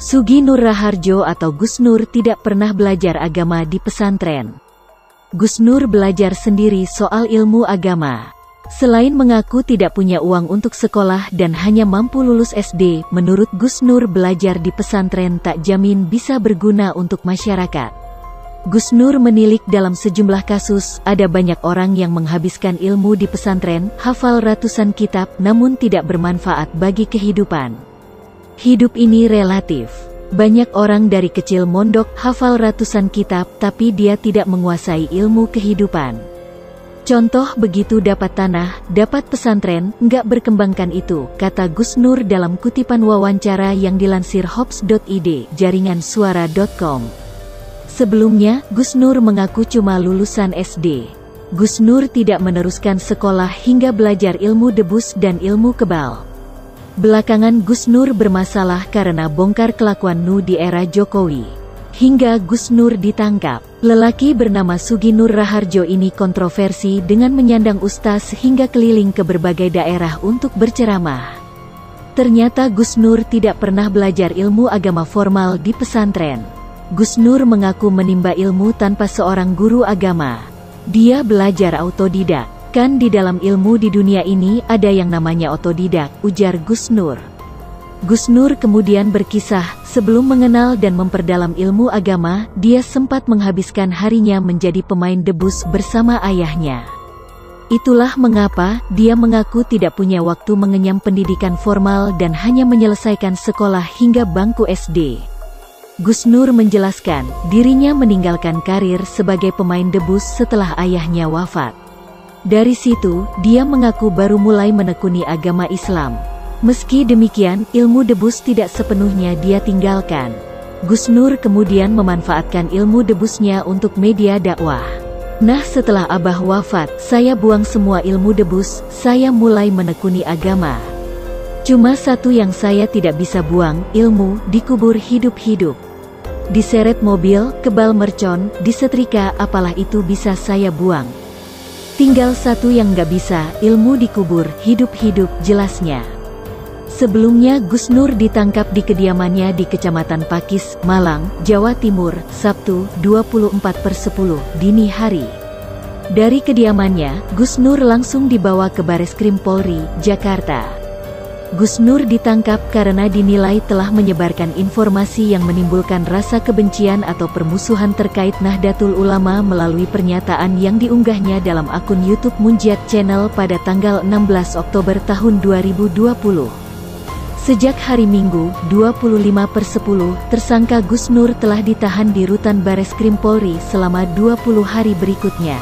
Sugi Nur Raharjo atau Gus Nur tidak pernah belajar agama di pesantren. Gus Nur belajar sendiri soal ilmu agama. Selain mengaku tidak punya uang untuk sekolah dan hanya mampu lulus SD, menurut Gus Nur belajar di pesantren tak jamin bisa berguna untuk masyarakat. Gus Nur menilik dalam sejumlah kasus, ada banyak orang yang menghabiskan ilmu di pesantren, hafal ratusan kitab, namun tidak bermanfaat bagi kehidupan. Hidup ini relatif. Banyak orang dari kecil mondok, hafal ratusan kitab, tapi dia tidak menguasai ilmu kehidupan. Contoh begitu dapat tanah, dapat pesantren, nggak berkembangkan itu, kata Gus Nur dalam kutipan wawancara yang dilansir hops.id, jaringan suara.com. Sebelumnya, Gus Nur mengaku cuma lulusan SD. Gus Nur tidak meneruskan sekolah hingga belajar ilmu debus dan ilmu kebal. Belakangan Gus Nur bermasalah karena bongkar kelakuan Nu di era Jokowi. Hingga Gus Nur ditangkap. Lelaki bernama Sugi Nur Raharjo ini kontroversi dengan menyandang ustaz hingga keliling ke berbagai daerah untuk berceramah. Ternyata Gus Nur tidak pernah belajar ilmu agama formal di pesantren. Gus Nur mengaku menimba ilmu tanpa seorang guru agama. Dia belajar autodidak. Kan di dalam ilmu di dunia ini ada yang namanya otodidak, ujar Gus Nur. Gus Nur kemudian berkisah, sebelum mengenal dan memperdalam ilmu agama, dia sempat menghabiskan harinya menjadi pemain debus bersama ayahnya. Itulah mengapa dia mengaku tidak punya waktu mengenyam pendidikan formal dan hanya menyelesaikan sekolah hingga bangku SD. Gus Nur menjelaskan, dirinya meninggalkan karir sebagai pemain debus setelah ayahnya wafat. Dari situ, dia mengaku baru mulai menekuni agama Islam. Meski demikian, ilmu debus tidak sepenuhnya dia tinggalkan. Gus Nur kemudian memanfaatkan ilmu debusnya untuk media dakwah. Nah, setelah abah wafat, saya buang semua ilmu debus, saya mulai menekuni agama. Cuma satu yang saya tidak bisa buang, ilmu, dikubur hidup-hidup. Diseret mobil, kebal mercon, disetrika, apalah itu bisa saya buang. Tinggal satu yang nggak bisa, ilmu dikubur, hidup-hidup, jelasnya. Sebelumnya Gus Nur ditangkap di kediamannya di Kecamatan Pakis, Malang, Jawa Timur, Sabtu, 24/10, dini hari. Dari kediamannya, Gus Nur langsung dibawa ke Bareskrim Polri, Jakarta. Gus Nur ditangkap karena dinilai telah menyebarkan informasi yang menimbulkan rasa kebencian atau permusuhan terkait Nahdlatul Ulama melalui pernyataan yang diunggahnya dalam akun YouTube Munjiat Channel pada tanggal 16 Oktober tahun 2020. Sejak hari Minggu, 25/10, tersangka Gus Nur telah ditahan di rutan Bareskrim Polri selama 20 hari berikutnya.